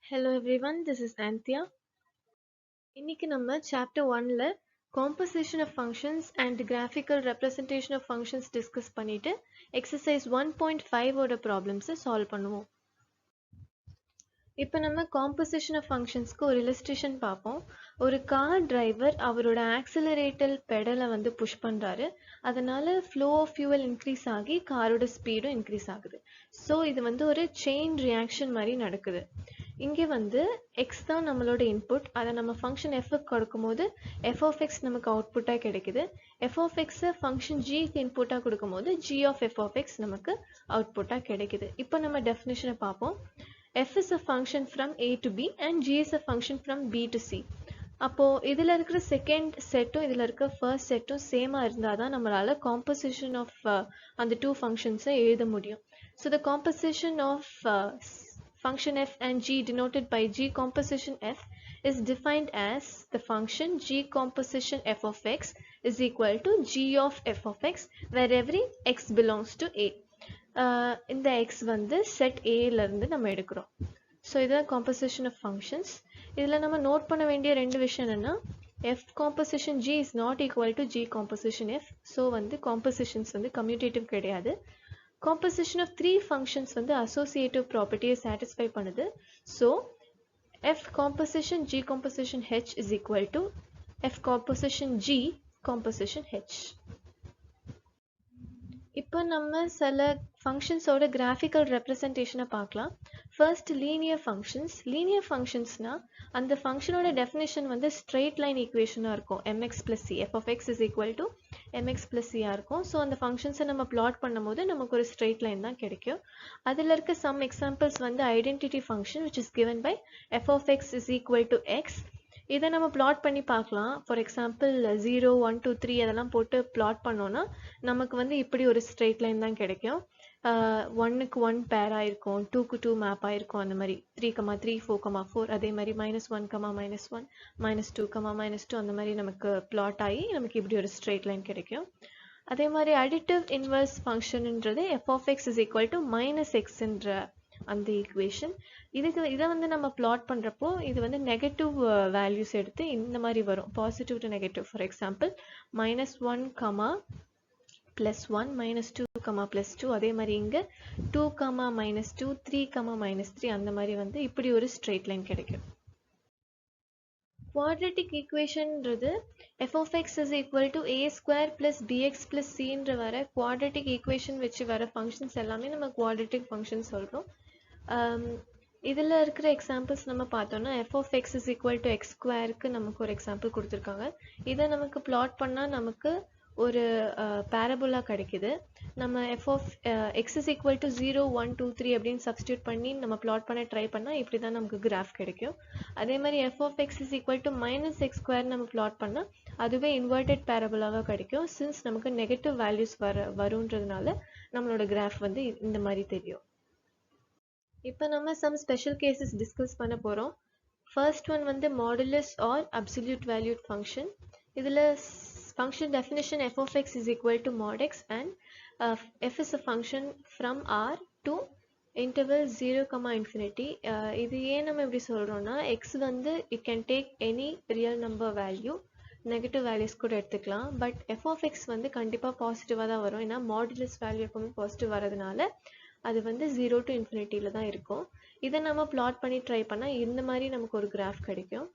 Hello everyone, this is Anthea. இன்னைக்கு நம்ம chapter 1ல composition of functions and graphical representation of functions discuss பண்ணிட்டு exercise 1.5 ஓட problems solve பண்ணுவோம். இப்போ நம்ம composition of functionsக்கு ஒரு illustration பார்ப்போம். ஒரு கார் டிரைவர் அவரோட ஆக்சிலரேட்டர் பெடலை வந்து புஷ் பண்றாரு. அதனால flow of fuel increase ஆகி காரோட ஸ்பீடும் increase ஆகுது. ஸோ இது வந்து ஒரு செயின் ரியாக்ஷன் மாதிரி நடக்குது. இங்கே வந்து x தான் நம்மளோட இன்புட். அதை நம்ம ஃபங்க்ஷன் f கொடுக்கும்போது f of x நமக்கு அவுட்புட்டாக கிடைக்குது. f of x ஃபங்க்ஷன் gக்கு இன்புட்டாக கொடுக்கும்போது g of f of x நமக்கு அவுட்புட்டாக கிடைக்குது. இப்போ நம்ம டெஃபினிஷனை பார்ப்போம். f is a function from a to b and g is a function from b to c. அப்போ இதுல இருக்கிற செகண்ட் செட்டும் இதுல இருக்க ஃபர்ஸ்ட் செட்டும் சேமா இருந்தாதான் நம்மளால composition of அந்த two functions எழுத முடியும். So the composition of function f and g denoted by g composition f is defined as the function g composition f of x is equal to g of f of x where every x belongs to a. இந்த x வந்து set a ல இருந்து நம்ம எடுக்கிறோம். So இதுதான் composition of functions. இதில் நம்ம note பண்ண வேண்டிய ரெண்டு விஷயம் என்னன்னா f composition g is not equal to g composition f. So வந்து compositions வந்து commutative கிடையாது. composition of three functions வந்து associative property-யை satisfy பண்ணுது. So f composition g composition h is equal to f composition g composition h. இப்போ நம்ம சில ஃபங்க்ஷன்ஸோட graphical ரெப்ரசன்டேஷனை பார்க்கலாம். First linear functions. Linear ஃபங்க்ஷன்ஸ்னா அந்த ஃபங்க்ஷனோட டெஃபினேஷன் வந்து ஸ்ட்ரெயிட் லைன் ஈக்குவேஷனாக இருக்கும். mx plus c f of x is equal to mx plus c இருக்கும். So அந்த ஃபங்க்ஷன்ஸை நம்ம பிளாட் பண்ணும்போது நமக்கு ஒரு ஸ்ட்ரெயிட் லைன் தான் கிடைக்கும். அதில் இருக்க சம் எக்ஸாம்பிள்ஸ் வந்து identity function which is given by f of x is equal to x. இதை நம்ம பிளாட் பண்ணி பார்க்கலாம். ஃபார் எக்ஸாம்பிள் 0 1 2 3 அதெல்லாம் போட்டு பிளாட் பண்ணோன்னா நமக்கு வந்து இப்படி ஒரு ஸ்ட்ரெயிட் லைன் தான் கிடைக்கும். 1க்கு 1 பேர் ஆயிருக்கும், 2க்கு 2 மேப் ஆயிருக்கும், அந்த மாதிரி 3, 3 4, 4 அதே மாதிரி -1, -1 -2, -2 அந்த மாதிரி நமக்கு பிளாட் ஆகி நமக்கு இப்படி ஒரு ஸ்ட்ரெயிட் லைன் கிடைக்கும். அதே மாதிரி அடிட்டிவ் இன்வர்ஸ் ஃபங்க்ஷன்ன்றது f of x is equal to -xன்ற அந்த ஈக்குவேஷன். இதை வந்து நம்ம பிளாட் பண்ணுறப்போ இது வந்து நெகட்டிவ் வேல்யூஸ் எடுத்து இந்த மாதிரி வரும், positive to negative. For example -1, +1, -2, +2 அதே மாதிரி இங்கே 2, -2, 3, -3 அந்த மாதிரி வந்து இப்படி ஒரு ஸ்ட்ரெயிட் லைன் கிடைக்கும். குவாட்ரட்டிக் ஈக்குவேஷன்ன்றது f of x is equal to a square plus bx plus cன்ற வர குவாட்ரட்டிக் ஈக்குவேஷன் வச்சு வர ஃபங்க்ஷன்ஸ் எல்லாமே நம்ம குவாட்ரட்டிக் ஃபங்க்ஷன் சொல்கிறோம். இதில் இருக்கிற எக்ஸாம்பிள்ஸ் நம்ம பார்த்தோம்னா f of x is equal to x ஸ்கொயருக்கு நமக்கு ஒரு எக்ஸாம்பிள் கொடுத்துருக்காங்க. இதை நமக்கு பிளாட் பண்ணால் நமக்கு ஒரு பேரபோலா கிடைக்குது. நம்ம f of x is equal to 0 1 2 3 அப்படின்னு சப்ஸ்டியூட் பண்ணி நம்ம பிளாட் பண்ண ட்ரை பண்ணால் இப்படி தான் நமக்கு கிராஃப் கிடைக்கும். அதே மாதிரி f of x is equal to -x square நம்ம பிளாட் பண்ணால் அதுவே இன்வெர்டட் பேரபோலாவாக கிடைக்கும். சின்ஸ் நமக்கு நெகட்டிவ் வேல்யூஸ் வருன்றதுனால நம்மளோட கிராஃப் வந்து இந்த மாதிரி தெரியும். இப்போ நம்ம சம் ஸ்பெஷல் கேசஸ் டிஸ்கஸ் பண்ண போகிறோம். ஃபர்ஸ்ட் ஒன் வந்து modulus or absolute valued function. இதில் function definition f of x is equal to mod x and f is a function from r to interval 0, infinity. இது ஏன் நம்ம இப்படி சொல்கிறோன்னா x வந்து it can take any real number value, negative values கூட எடுத்துக்கலாம். But f of x வந்து கண்டிப்பாக பாசிட்டிவாக தான் வரும். ஏன்னா மாடுலஸ் வேல்யூ எப்பவுமே பாசிட்டிவ் வரதுனால அது வந்து 0 to infinity-ல தான் இருக்கும். இதை நம்ம பிளாட் பண்ணி ட்ரை பண்ணால் இந்த மாதிரி நமக்கு ஒரு கிராஃப் கிடைக்கும்.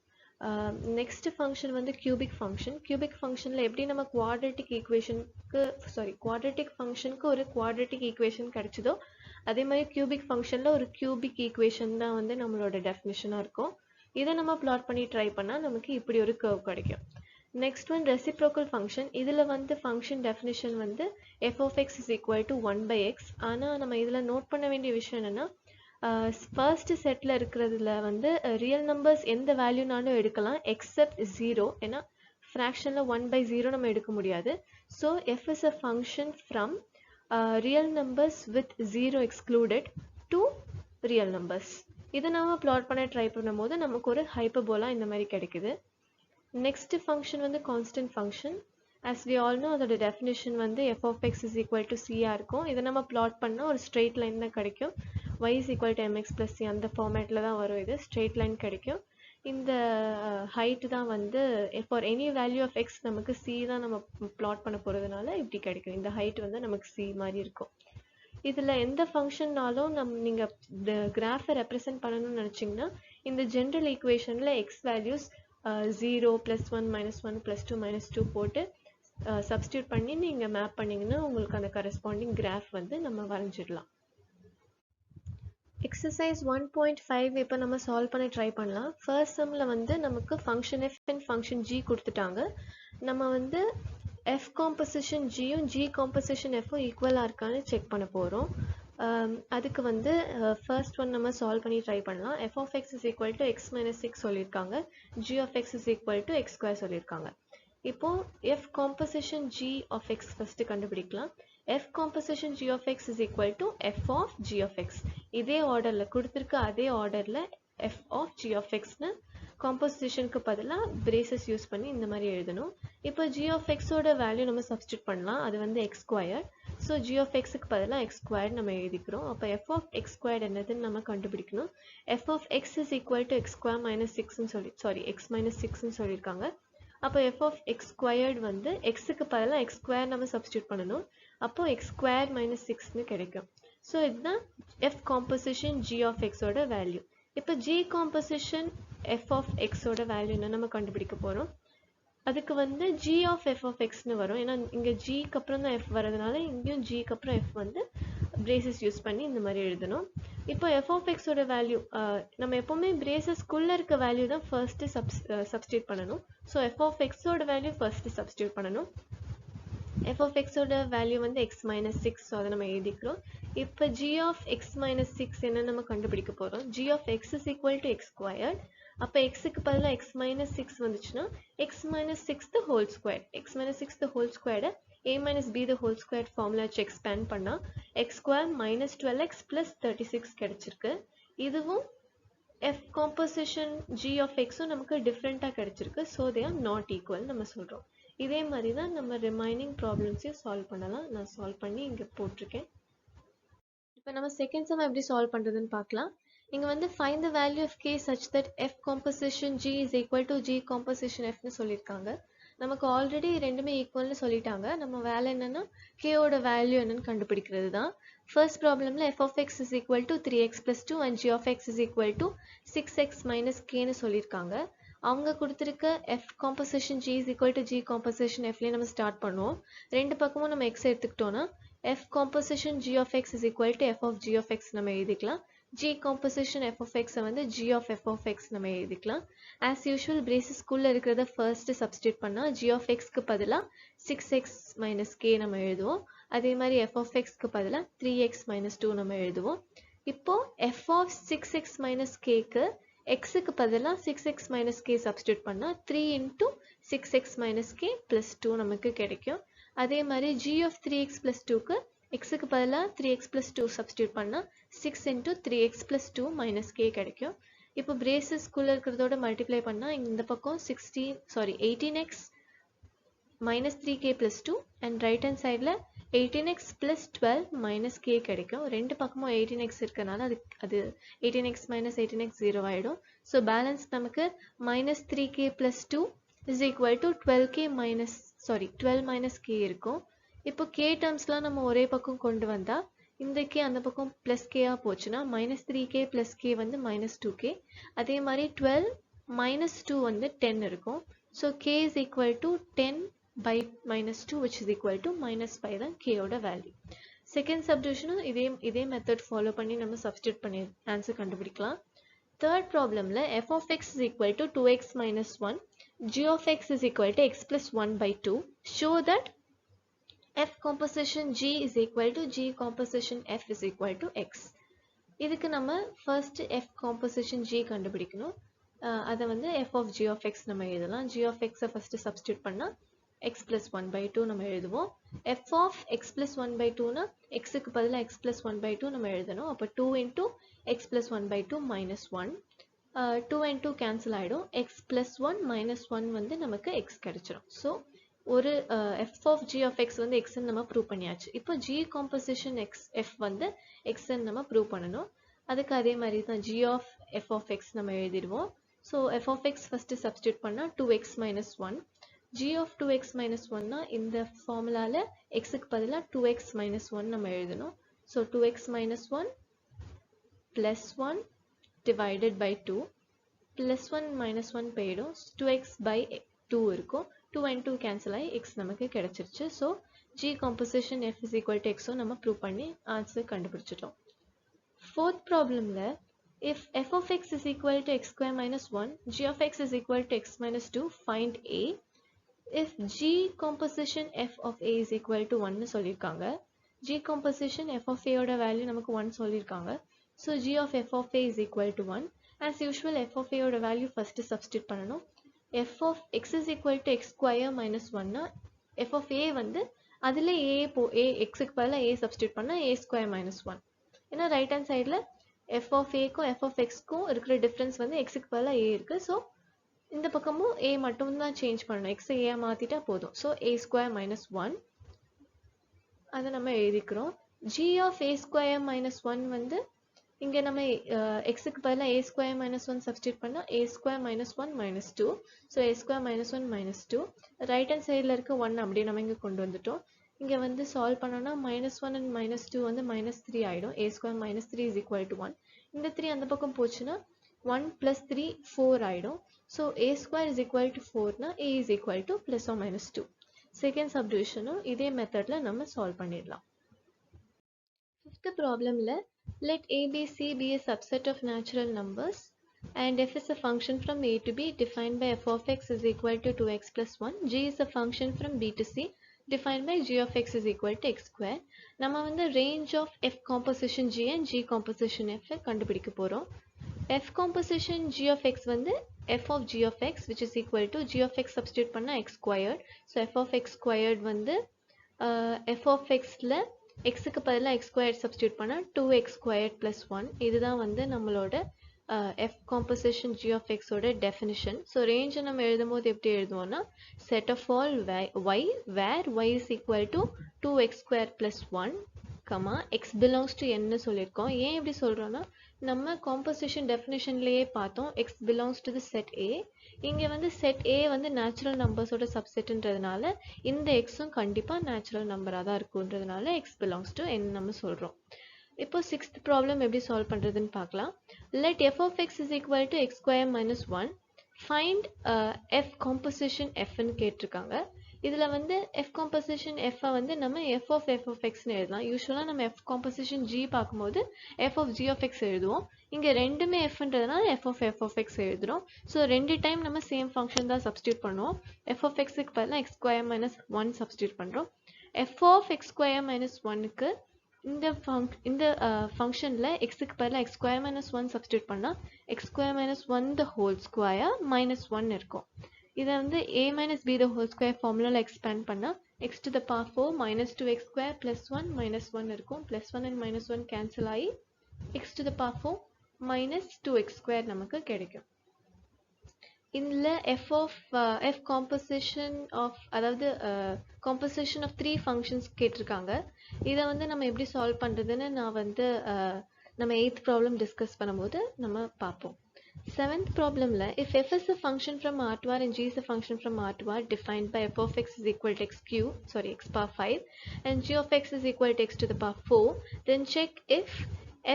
நெக்ஸ்ட் ஃபங்க்ஷன் வந்து கியூபிக் ஃபங்க்ஷன். கியூபிக் ஃபங்க்ஷனில் எப்படி நம்ம குவாட்ரட்டிக் ஃபங்க்ஷனுக்கு ஒரு குவாட்ரட்டிக் ஈக்குவேஷன் கிடைச்சதோ அதே மாதிரி கியூபிக் ஃபங்க்ஷனில் ஒரு கியூபிக் ஈக்குவேஷன் தான் வந்து நம்மளோட டெஃபினிஷனாக இருக்கும். இதை நம்ம பிளாட் பண்ணி ட்ரை பண்ணால் நமக்கு இப்படி ஒரு கர்வ் கிடைக்கும். Next one reciprocal function. இதில் வந்து ஃபங்க்ஷன் டெஃபினிஷன் வந்து f of x is equal to 1/x. ஆனால் நம்ம இதில் நோட் பண்ண வேண்டிய விஷயம் என்னென்னா ஃபர்ஸ்ட் செட்டில் இருக்கிறதுல வந்து ரியல் நம்பர்ஸ் எந்த வேல்யூனாலும் எடுக்கலாம் எக்ஸப்ட் 0. ஏன்னா ஃப்ராக்ஷனில் 1/0 நம்ம எடுக்க முடியாது. So f is a function from real numbers with 0 excluded to real numbers. இதை நம்ம பிளாட் பண்ண ட்ரை பண்ணும்போது நமக்கு ஒரு ஹைப்பர்போலா இந்த மாதிரி கிடைக்குது. நெக்ஸ்ட் ஃபங்க்ஷன் வந்து constant function. as we all know அதோட டெஃபினிஷன் வந்து f of x is equal to c இருக்கும். இதை நம்ம பிளாட் பண்ணால் ஒரு ஸ்ட்ரெயிட் லைன் தான் கிடைக்கும். y is equal to mx plus c அந்த ஃபார்மேட்டில் தான் வரும். இது ஸ்ட்ரெயிட் லைன் கிடைக்கும். இந்த ஹைட் தான் வந்து for any value of x நமக்கு சி தான் நம்ம பிளாட் பண்ண போகிறதுனால இப்படி கிடைக்கும். இந்த ஹைட் வந்து நமக்கு சி மாதிரி இருக்கும். இதில் எந்த ஃபங்க்ஷன்னாலும் நீங்கள் இந்த கிராஃபை ரெப்ரசென்ட் பண்ணணும்னு நினச்சிங்கன்னா இந்த ஜென்ரல் ஈக்குவேஷனில் எக்ஸ் வேல்யூஸ் 0 +1 -1 +2 -2 போட்டு சப்ஸ்டியூட் பண்ணி நீங்கள் மேப் பண்ணிங்கன்னா உங்களுக்கு அந்த கரஸ்பாண்டிங் கிராஃப் வந்து நம்ம வரைஞ்சிடலாம். எக்ஸசைஸ் 1.5 இப்போ நம்ம சால்வ் பண்ண ட்ரை பண்ணலாம். ஃபர்ஸ்ட் சம்மில் வந்து நமக்கு function f and function g கொடுத்துட்டாங்க. நம்ம வந்து எஃப் காம்போசிஷன் ஜியும் ஜி காம்போசிஷன் எஃப்பும் ஈக்குவலாக இருக்கான்னு செக் பண்ண போகிறோம். அதுக்கு வந்து ஃபர்ஸ்ட் ஒன் நம்ம சால்வ் பண்ணி ட்ரை பண்ணலாம். F of x is equal to x minus 6 சொல்லியிருக்காங்க. G of x is equal to x square சொல்லியிருக்காங்க. இப்போ f composition g of x first கண்டுபிடிக்கலாம். F composition g of x is equal to f of g of x. இதே ஆர்டரில் கொடுத்துருக்க அதே ஆர்டரில் F of g of எக்ஸ்னு காம்போசிஷனுக்கு பதிலாக பிரேசஸ் யூஸ் பண்ணி இந்த மாதிரி எழுதணும். இப்போ ஜி ஆஃப் எக்ஸோட வேல்யூ நம்ம சப்ஸ்டியூட் பண்ணலாம். அது வந்து x square. So g of எக்ஸுக்கு பதிலாக எக்ஸ் ஸ்கொயர் நம்ம எழுதிக்கிறோம். அப்போ எஃப் ஆஃப் எக்ஸ் ஸ்கொயர் என்னதுன்னு நம்ம கண்டுபிடிக்கணும். F of x is equal to x square minus 6 x minus 6ன்னு சொல்லியிருக்காங்க. அப்போ எஃப் ஆஃப் எக்ஸ் ஸ்கொயர்டு வந்து எக்ஸுக்கு பதிலாக எக்ஸ் ஸ்கொயர் நம்ம சப்ஸ்டியூட் பண்ணணும். அப்போ எக்ஸ் ஸ்கொயர் மைனஸ் 6ன்னு கிடைக்கும். ஸோ இதுதான் எஃப் காம்போசிஷன் ஜி ஆஃப் எக்ஸோட வேல்யூ. இப்போ ஜி காம்போசிஷன் எஃப் ஆஃப் எக்ஸோட வேல்யூ என்ன நம்ம கண்டுபிடிக்க போகிறோம். அதுக்கு வந்து ஜி ஆஃப் எஃப் ஆஃப் எக்ஸ்னு வரும். ஏன்னா இங்கே ஜிக்கு அப்புறம் தான் எஃப் வரதுனால இங்கேயும் ஜிக்கு அப்புறம் எஃப் வந்து பிரேசஸ் யூஸ் பண்ணி இந்த மாதிரி எழுதணும். இப்போ எஃப் ஆஃப் எக்ஸோட வேல்யூ நம்ம எப்போவுமே பிரேசஸ்க்குள்ளே இருக்க வேல்யூ தான் ஃபர்ஸ்ட்டு சப்ஸ்டியூட் பண்ணணும். ஸோ எஃப் ஆஃப் எக்ஸோட வேல்யூ ஃபர்ஸ்ட்டு சப்ஸ்டியூட் பண்ணணும். எஃப் ஆஃப் எக்ஸோட வேல்யூ வந்து எக்ஸ் மைனஸ் 6. ஸோ அதை நம்ம எழுதிக்கிறோம். இப்போ ஜி ஆஃப் எக்ஸ் மைனஸ் 6 என்ன நம்ம கண்டுபிடிக்க போகிறோம். G of x is equal to x squared. அப்போ எக்ஸுக்கு பதிலாக எக்ஸ் மைனஸ் 6 வந்துச்சுன்னா x minus 6 whole square. X minus 6 whole ஸ்கொயர்டை a minus b the whole square formula வச்சு expand பண்ணா x square minus 12x plus 36 கிடைச்சிருக்கு. இதுவும் f composition g of x நமக்கு டிஃப்ரெண்ட்டாக கிடைச்சிருக்கு. So they are not equal நம்ம சொல்கிறோம். இதே மாதிரி தான் நம்ம ரிமைனிங் ப்ராப்ளம்ஸையும் சால்வ் பண்ணலாம். நான் சால்வ் பண்ணி இங்கே போட்டிருக்கேன். இப்போ நம்ம செகண்ட் சம் எப்படி சால்வ் பண்ணுறதுன்னு பார்க்கலாம். இங்கே வந்து find the value of k such that f composition g is equal to g composition fன்னு சொல்லியிருக்காங்க. நமக்கு ஆல்ரெடி ரெண்டுமே ஈக்குவல்னு சொல்லிட்டாங்க. நம்ம வேலை என்னன்னா கேயோட வேல்யூ என்னன்னு கண்டுபிடிக்கிறது தான். ஃபர்ஸ்ட் ப்ராப்ளமில் f of x is equal to 3x + 2 and g of x is equal to 6x - kன்னு சொல்லியிருக்காங்க. அவங்க கொடுத்துருக்க f composition g is equal to g composition எஃப்லேயே நம்ம ஸ்டார்ட் பண்ணுவோம். ரெண்டு பக்கமும் நம்ம எக்ஸ் எடுத்துக்கிட்டோன்னா f composition g of x is equal to f of g of x நம்ம எழுதிக்கலாம். g composition f of x வந்து g of f of x நம்ம எழுதிக்கலாம். as usual பிரேசஸ்க்குள்ள இருக்கிறத ஃபர்ஸ்ட் சப்ஸ்டியூட் பண்ணா g of x க்கு பதிலா 6x - k நம்ம எழுதுவோம். அதே மாதிரி f of x க்கு பதிலா 3x - 2 நம்ம எழுதுவோம். இப்போ f of 6x - k க்கு x க்கு பதிலா 6x - k சப்ஸ்டியூட் பண்ணா 3 × 6x - k + 2 நமக்கு கிடைக்கும். அதே மாதிரி g of 3x + 2 க்கு x க்கு பதிலா 3x + 2 சப்ஸ்டியூட் பண்ணா 6 × 3x + 2 - k கிடைக்கும். இப்போ பிரேசஸ்க்குள்ள இருக்கிறதோட மல்டிப்ளை பண்ணா இந்த பக்கம் 18x - 3k + 2 and right hand சைடில் 18x + 12 - k கிடைக்கும். ரெண்டு பக்கமும் 18x இருக்கனால அது 18x - 18x 0 ஆகிடும். ஸோ பேலன்ஸ் நமக்கு -3k + 2 is equal to 12 - k இருக்கும். இப்போ k டேர்ம்ஸ்லாம் நம்ம ஒரே பக்கம் கொண்டு வந்தால் இந்த k அந்த பக்கம் ப்ளஸ் கேயாக போச்சுன்னா -3k + k வந்து -2k. அதே மாதிரி 12 - 2 வந்து 10 இருக்கும். So k is equal to 10/-2 which is equal to -5 தான் k-ஓட வேல்யூ. செகண்ட் சப்டிவிஷனும் இதே மெத்தட் ஃபாலோ பண்ணி நம்ம சப்ஸ்டியூட் பண்ணி ஆன்சர் கண்டுபிடிக்கலாம். தேர்ட் ப்ராப்ளமில் f of x is equal to 2x - 1, g of x is equal to x + 1/2. show that f composition g is equal to g composition f is equal to x. இதுக்கு நம்ம first f composition g கண்டுபிடிக்கணும். அதை வந்து f of g of x நம்ம எழுதலாம். g of x first substitute பண்ணால் x + 1/2 நம்ம எழுதுவோம். f of x + 1/2னா xக்கு பதிலாக x + 1/2 நம்ம எழுதணும். அப்போ 2 × x + 1/2 -1. 2 and 2 கேன்சல் ஆகிடும். x + 1 - 1 வந்து நமக்கு x கிடைச்சிடும். ஸோ ஒரு f of g of x வந்து x நம்ம ப்ரூவ் பண்ணியாச்சு. இப்போ g composition f வந்து x நம்ம ப்ரூவ் பண்ணணும். அதுக்கு அதே மாதிரி தான் g of f of x நம்ம எழுதிடுவோம். So f of x first substitute பண்ணால் 2x minus 1. g of 2x minus 1னா இந்த ஃபார்முலாவில் xக்கு பதிலாக 2x minus 1 நம்ம எழுதணும். So 2x minus 1 plus 1 divided by 2 plus 1 minus 1 போயிடும். 2x by 2 இருக்கும். 2 and 2 cancel ஆகி x நமக்கு கிடைச்சிருச்சு. So g composition f is equal to x நம்ம ப்ரூவ் பண்ணி ஆன்சர் கண்டுபிடிச்சிட்டோம். Fourth problemல if f of x is equal to x square minus 1, g of x is equal to x minus 2, find a. If g composition f of a is equal to 1 சொல்லிருக்காங்க. g composition f of a ஓட value நமக்கு 1 சொல்லிருக்காங்க. So g of f of a is equal to 1. As usual f of a ஓட value first substitute பண்ணணும். f of x is equal to x square minus 1 னா f of a வந்து அதில் a xக்கு பதிலாக a substitute பண்ணா a square minus 1. ஏன்னா right hand சைடில் f of a க்கும் f of x க்கும் இருக்கிற டிஃப்ரென்ஸ் வந்து xக்கு பதிலாக a இருக்கு. ஸோ இந்த பக்கமும் a மட்டும் தான் சேஞ்ச் பண்ணணும். x a மாற்றிட்டா போதும். ஸோ a square minus 1 அதை நம்ம எழுதிக்கிறோம். g of a square minus 1 வந்து இங்கே நம்ம xக்கு பதிலாக a square minus 1 சப்ஸ்டியூட் பண்ணால் a square minus 1 minus 2. So a square minus 1 minus 2. Right hand சைடில் இருக்க 1 அப்படியே நம்ம இங்கே கொண்டு வந்துட்டோம். இங்கே வந்து சால்வ் பண்ணோன்னா -1 and -2 வந்து -3 ஆகிடும். a square minus 3 is equal to 1. இந்த 3 அந்த பக்கம் போச்சுன்னா 1 plus 3 4 ஆகிடும். So a square is equal to 4னா a is equal to plus or minus 2. Second சப்டிவிஷனும் இதே மெத்தடில் நம்ம சால்வ் பண்ணிடலாம். ஃபிஃப்த் ப்ராப்ளமில் let a, b, c be a subset of natural numbers and f is a function from a to b defined by f of x is equal to 2x plus 1. g is a function from b to c defined by g of x is equal to x square. நம்ம வந்து range of f composition g and g composition f கண்டுபிடிக்க போகிறோம். f composition g of x வந்து f of g of x which is equal to g of x substitute பண்ணா x squared. So f of x squared வந்து f of xல xக்கு பதிலாக x squared substitute பண்ணா 2x squared plus 1. இதுதான் வந்து நம்மளோட f composition g of x ஓட definition. So range நம்ம எழுதும் போது எப்படி எழுதுவோம்னா set of all y where y is equal to 2x square plus 1 comma x belongs to n சொல்லியிருக்கோம். ஏன் இப்படி சொல்கிறோன்னா நம்ம composition definitionலேயே பார்த்தோம் x belongs to the set A. இங்கே வந்து set A வந்து natural numbersோட subsetன்றதுனால இந்த xம் கண்டிப்பாக natural numberஆ தான் இருக்குன்றதுனால x belongs to n நம்ம சொல்கிறோம். இப்போ சிக்ஸ்த் ப்ராப்ளம் எப்படி சால்வ் பண்ணுறதுன்னு பார்க்கலாம். let f of x is equal to x square minus 1. find f composition fன்னு கேட்டிருக்காங்க. இதில் வந்து f composition f வந்து நம்ம f of xன்னு எழுதலாம். யூஸ்வலாக நம்ம f composition g பார்க்கும்போது f of g of x எழுதுவோம். இங்கே ரெண்டுமே fன்றதுனால f of x எழுதுகிறோம். ஸோ ரெண்டு டைம் நம்ம சேம் ஃபங்க்ஷன் தான் சப்ஸ்டியூட் பண்ணுவோம். f of xக்கு பதிலாக x square minus 1 சப்ஸ்டியூட் பண்ணுறோம். f of x square minus 1க்கு இந்த ஃபங்க்ஷனில் எக்ஸுக்கு பதிலாக x square minus 1 சப்ஸ்டியூட் பண்ணால் x square minus 1 the whole square minus 1 இருக்கும். இதை வந்து a minus b the whole square ஃபார்முலாவில் எக்ஸ்பேண்ட் பண்ணால் x to the power 4 minus 2x square plus 1 minus 1 இருக்கும். plus 1 and minus 1 cancel ஆகி x to the power 4 minus 2x square நமக்கு கிடைக்கும். இதில் f composition of அதாவது composition of 3 functions கேட்டிருக்காங்க. இதை வந்து நம்ம எப்படி சால்வ் பண்ணுறதுன்னு நான் வந்து நம்ம 8th ப்ராப்ளம் டிஸ்கஸ் பண்ணும்போது நம்ம பார்ப்போம். 7th problemல if f is a function from R to R and g is a function from R to R defined by f of x is equal to x power 5 and g of x is equal to x to the power 4, then check if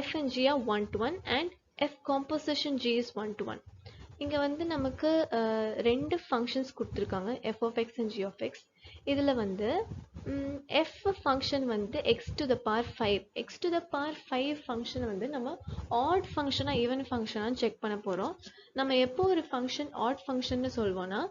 f and g are 1 to 1 and f composition g is 1 to 1. இங்கே வந்து நமக்கு ரெண்டு functions கொடுத்துருக்காங்க f of x and g of x. இதில் வந்து f function வந்து x to the power 5 x to the power 5 ஃபங்க்ஷனை வந்து நம்ம ஆட் ஃபங்க்ஷனாக ஈவன் ஃபங்க்ஷனாக செக் பண்ண போகிறோம். நம்ம எப்போ ஒரு ஃபங்க்ஷன் ஆட் ஃபங்க்ஷன்னு சொல்வோன்னா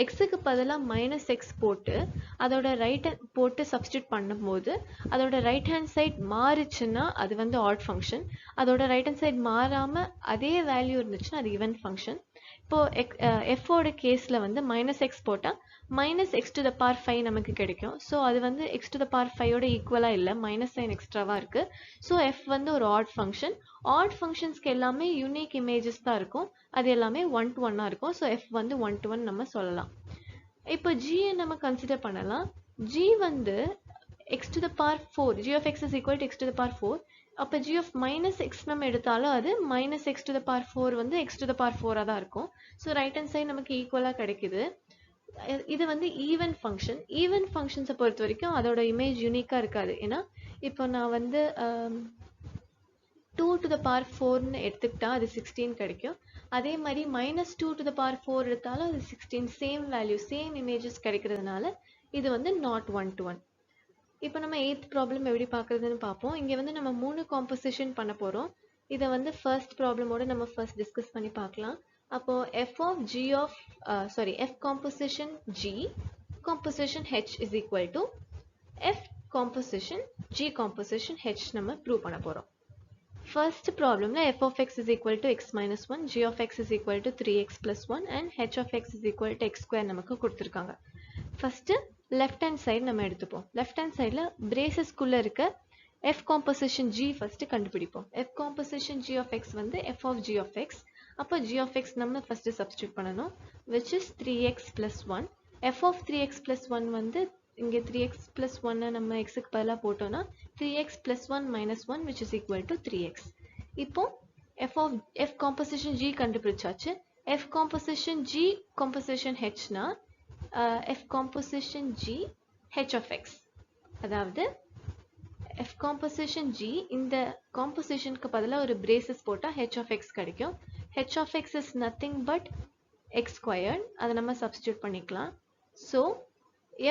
எக்ஸுக்கு பதிலாக மைனஸ் எக்ஸ் போட்டு அதோட ரைட் போட்டு சப்ஸ்டியூட் பண்ணும்போது அதோட ரைட் ஹேண்ட் சைட் மாறிச்சுன்னா அது வந்து ஆட் ஃபங்க்ஷன். அதோட ரைட் ஹேண்ட் சைட் மாறாமல் அதே வேல்யூ இருந்துச்சுன்னா அது ஈவன் ஃபங்க்ஷன். இப்போது எஃபோட கேஸில் வந்து மைனஸ் எக்ஸ் போட்டால் minus X to the power 5 நமக்கு கிடைக்கும். ஸோ அது வந்து எக்ஸ் டு த பவர் 5ஓட ஈக்குவலாக இல்லை, மைனஸ் சைன் எக்ஸ்ட்ராவாக இருக்குது. ஸோ எஃப் வந்து ஒரு ஆட் ஃபங்க்ஷன். ஆட் ஃபங்க்ஷன்ஸ்க்கு எல்லாமே யூனிக் இமேஜஸ் தான் இருக்கும். அது எல்லாமே 1 to 1 இருக்கும். ஸோ எஃப் வந்து 1 to 1 நம்ம சொல்லலாம். இப்போ ஜியை நம்ம கன்சிடர் பண்ணலாம். ஜி வந்து x to the power 4 g of x is equal to x to the power 4. அப்போ g of minus x நம்ம எடுத்தாலும் அது minus x to the power 4 வந்து x to the power 4 தான் இருக்கும். ஸோ ரைட் ஹேண்ட் சைடு நமக்கு ஈக்குவலாக கிடைக்குது. இது வந்து ஈவன் ஃபங்க்ஷன். ஈவன் ஃபங்க்ஷன்ஸை பொறுத்த வரைக்கும் அதோட இமேஜ் யூனிக்காக இருக்காது. ஏன்னா இப்போ நான் வந்து 2 to the power 4ன்னு எடுத்துக்கிட்டா அது 16 கிடைக்கும். அதே மாதிரி minus 2 to the power 4 எடுத்தாலும் அது 16, சேம் வேல்யூ சேம் இமேஜஸ் கிடைக்கிறதுனால இது வந்து நாட் 1 to 1. இப்போ நம்ம 8th ப்ராப்ளம் எப்படி பார்க்குறதுன்னு பார்ப்போம். இங்கே வந்து நம்ம 3 காம்போசிஷன் பண்ண போகிறோம். இதை வந்து ஃபர்ஸ்ட் ப்ராப்ளமோட நம்ம ஃபர்ஸ்ட் டிஸ்கஸ் பண்ணி பார்க்கலாம். அப்போ f composition g composition h is equal to f composition g composition h நம்ம ப்ரூவ் பண்ண போகிறோம். ஃபர்ஸ்ட் ப்ராப்ளம்ல f of x is equal to x minus 1, g of x is equal to 3x plus 1 and h of x is equal to x square நமக்கு கொடுத்துருக்காங்க. First left hand side நம்ம எடுத்துப்போம். Left hand சைடில் பிரேசஸ்குள்ள இருக்க f composition g first கண்டுபிடிப்போம். f composition g of x வந்து f of g of x. அப்போ g of x நம்ம ஃபர்ஸ்ட் சப்ஸ்டியூட் பண்ணணும், which is 3x plus 1. f of 3x plus 1 வந்து இங்கே 3x plus 1 நம்ம xக்கு பதிலாக போட்டோம்னா 3x plus 1 minus 1 which is equal to 3x. இப்போ f composition g கண்டுபிடிச்சாச்சு. f composition g composition h னா f composition g h of x. அதாவது f composition g இந்த compositionக்கு பதிலாக ஒரு braces போட்டா h of x கிடைக்கும். h of x is nothing but x squared. அதை நம்ம substitute பண்ணிக்கலாம். So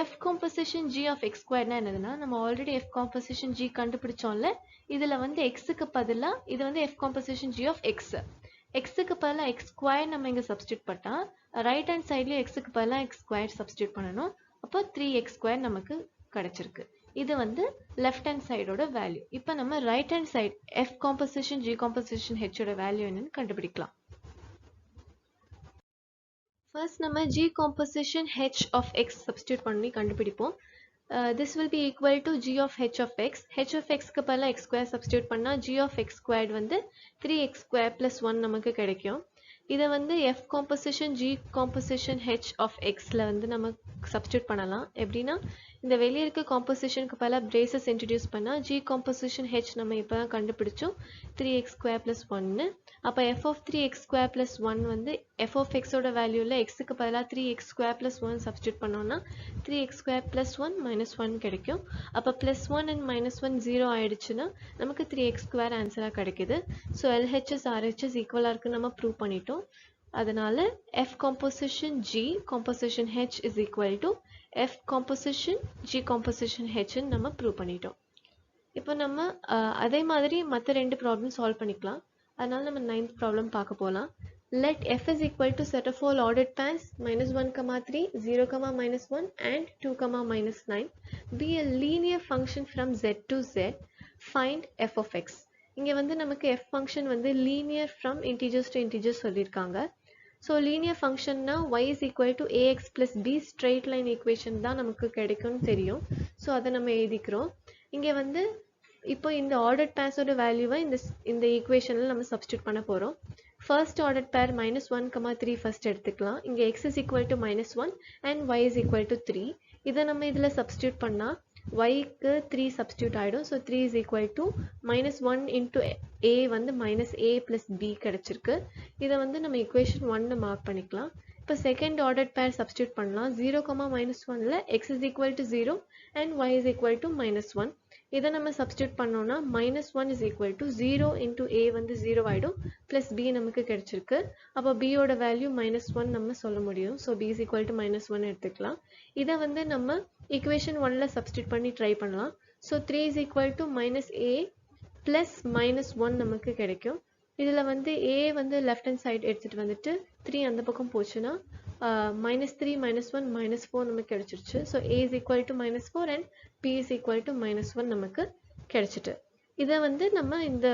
f composition g of x squared னா என்னதுன்னா, நம்ம ஆல்ரெடி f composition g கண்டுபிடிச்சோம்ல, இதில் வந்து xக்கு பதிலாக இது வந்து f composition g of x. xக்கு பதிலாக x squared நம்ம இங்கே substitute பண்ணா ரைட் ஹேண்ட் சைட்லேயும் xக்கு பதிலாக x squared substitute பண்ணணும். அப்போ 3x squared நமக்கு கிடைச்சிருக்கு. இது வந்து லெஃப்ட் ஹேண்ட் சைடோட வேல்யூ. இப்போ நம்ம right hand side f composition g composition h ஓட வேல்யூ என்னன்னு கண்டுபிடிக்கலாம். ஃபர்ஸ்ட் நம்ம g composition h of x substitute பண்ணி கண்டுபிடிப்போம். This will be equal to g of h of x. h of x க்கு பதிலாக x square substitute பண்ணா g of x squared வந்து 3x square plus 1 நமக்கு கிடைக்கும். இதை வந்து f composition g composition h of xல வந்து நம்ம substitute பண்ணலாம். எப்படின்னா இந்த வெளியே இருக்க compositionக்கு பதிலாக braces introduce பண்ணா g composition h நம்ம இப்போ தான் கண்டுபிடிச்சோம் 3x square plus 1. அப்போ f of 3x square plus 1 வந்து f of x ஓட வேல்யூவில் xக்கு பதிலாக 3x square plus 1 substitute பண்ணோம்னா 3x square plus 1 minus 1 கிடைக்கும். அப்போ plus 1 and minus 1 0 ஆயிடுச்சுன்னா நமக்கு 3x square ஆன்சராக கிடைக்குது. ஸோ LHS RHS ஈக்குவலாக இருக்குன்னு நம்ம ப்ரூவ் பண்ணிட்டோம். அதனால f composition g composition h is equal to f composition g composition h நம்ம ப்ரூவ் பண்ணிட்டோம். இப்போ நம்ம அதே மாதிரி மற்ற ரெண்டு ப்ராப்ளம் சால்வ் பண்ணிக்கலாம். அதனால நம்ம 9th ப்ராப்ளம் பார்க்க போகலாம். Let f is equal to set of all ordered pairs minus 1, 3, 0, minus 1 and 2, minus 9 be a linear function from z to z. Find f of x. இங்கே வந்து நமக்கு f function வந்து linear from integers to integers சொல்லியிருக்காங்க. So linear functionனா y is equal to ax plus b straight line equation தான் நமக்கு கிடைக்கும்னு தெரியும். So அதை நம்ம எழுதிக்கிறோம். இங்கே வந்து இப்போ இந்த ஆர்டர்ட் பேர்ஸோட வேல்யூவை இந்த ஈக்குவேஷனில் நம்ம சப்ஸ்டியூட் பண்ண போகிறோம். ஃபர்ஸ்ட் ஆர்டர்ட் பேர் minus 1, 3 ஃபர்ஸ்ட் எடுத்துக்கலாம். இங்கே x is equal to minus 1 and y is equal to 3. இதை நம்ம இதில் சப்ஸ்டியூட் பண்ணால் yக்கு 3 சப்ஸ்டியூட் ஆகிடும். So 3 is equal to minus 1 into a வந்து minus a plus b கிடச்சிருக்கு. இதை வந்து நம்ம equation 1 மார்க் பண்ணிக்கலாம். இப்போ செகண்ட் ஆர்டர்ட் பேர் சப்ஸ்டியூட் பண்ணலாம். 0, minus 1ல x is equal to 0 and y is equal to minus 1. இதை நம்ம சப்ஸ்டியூட் பண்ணோம்னா minus 1 is equal to 0 into a வந்து 0 ஆகிடும் plus b நமக்கு கிடைச்சிருக்கு. அப்போ b ஓட வேல்யூ minus 1 நம்ம சொல்ல முடியும். So b is equal to minus 1 எடுத்துக்கலாம். இதை வந்து நம்ம equation 1ல சப்ஸ்டியூட் பண்ணி ட்ரை பண்ணலாம். So 3 is equal to minus a plus minus 1 நமக்கு கிடைக்கும். இதில் வந்து a வந்து லெஃப்ட் ஹேண்ட் சைடு எடுத்துகிட்டு வந்துட்டு 3 அந்த பக்கம் போச்சுன்னா minus 3, minus 1, minus 4 நமக்கு கிடைச்சிருச்சு. So a is equal to minus 4 and p is equal to minus 1 நமக்கு கிடைச்சிட்டு. இதை வந்து நம்ம இந்த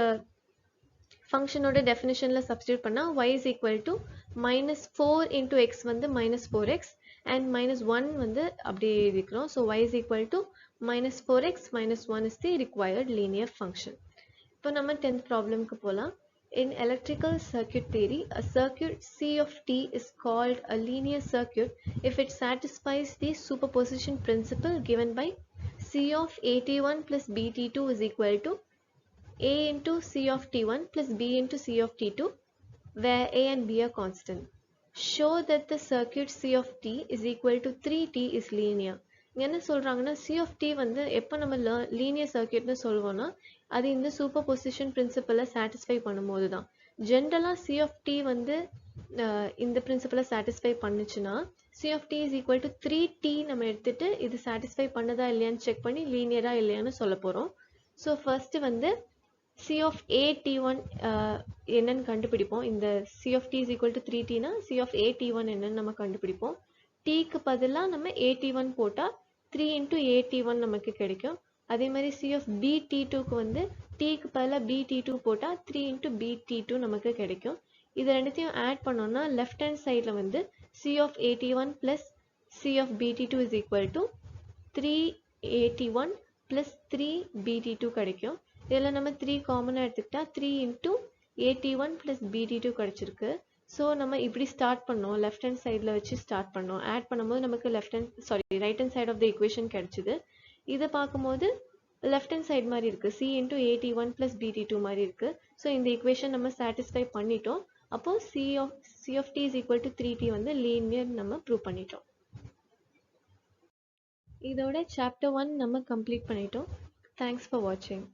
ஃபங்க்ஷனோட டெஃபினிஷனில் சப்ஸ்டியூட் பண்ணால் y is equal to minus 4 into x வந்து minus 4x and minus 1 வந்து அப்படியே எழுதிக்கிறோம். So y is equal to minus 4x minus 1 is the required linear function. இப்போ நம்ம 10th ப்ராப்ளம்க்கு போகலாம். In electrical circuit theory, a circuit C of t is called a linear circuit if it satisfies the superposition principle given by C of at1 plus bt2 is equal to A into C of T1 plus B into C of T2 where A and B are constant. Show that the circuit C of T is equal to 3T is linear. இங்க என்ன சொல்றாங்கன்னா C of T வந்து எப்போ நம்ம linear சர்க்கியூட்னு சொல்லுவோம்னா அது இந்த super position பிரின்சிபலை satisfy பண்ணும்போது தான். ஜென்ரலாக C of T வந்து இந்த பிரின்சிபலை சாட்டிஸ்ஃபை பண்ணுச்சுன்னா C of T is equal to 3T நம்ம எடுத்துட்டு இது சாட்டிஸ்ஃபை பண்ணுதா இல்லையான்னு செக் பண்ணி லீனியரா இல்லையான்னு சொல்ல போகிறோம். ஸோ ஃபர்ஸ்ட் வந்து C of A T1 என்னன்னு கண்டுபிடிப்போம். இந்த C of T is equal to 3T னா C of A T1 என்னன்னு நம்ம கண்டுபிடிப்போம். Tக்கு பதிலாக நம்ம AT1 போட்டால் 3 into AT1 நமக்கு கிடைக்கும். அதே மாதிரி C of B T2க்கு வந்து Tக்கு பதிலாக B T2 போட்டால் 3 into B T2 நமக்கு கிடைக்கும். இது ரெண்டுத்தையும் ஆட் பண்ணோம்னா லெஃப்ட் ஹேண்ட் சைடில் வந்து C of AT1 plus C of BT2 is equal to 3 AT1 plus 3 BT2 கிடைக்கும். இதில் நம்ம 3 காமனாக எடுத்துக்கிட்டா 3 into AT1 plus BT2 கிடைச்சிருக்கு. ஸோ நம்ம இப்படி ஸ்டார்ட் பண்ணோம், லெஃப்ட் ஹேண்ட் சைடில் வச்சு ஸ்டார்ட் பண்ணோம். ஆட் பண்ணும்போது நமக்கு right hand side of the equation கிடைச்சிது. இதை பார்க்கும்போது லெஃப்ட் ஹேண்ட் சைடு மாதிரி இருக்குது, C into AT1 plus BT2 மாதிரி இருக்குது. ஸோ இந்த ஈக்குவேஷன் நம்ம சாட்டிஸ்ஃபை பண்ணிட்டோம். அப்போது C of T is equal to 3T வந்து லீனியர் நம்ம ப்ரூவ் பண்ணிட்டோம். இதோட சாப்டர் 1 நம்ம கம்ப்ளீட் பண்ணிட்டோம். தேங்க்ஸ் ஃபார் வாட்சிங்.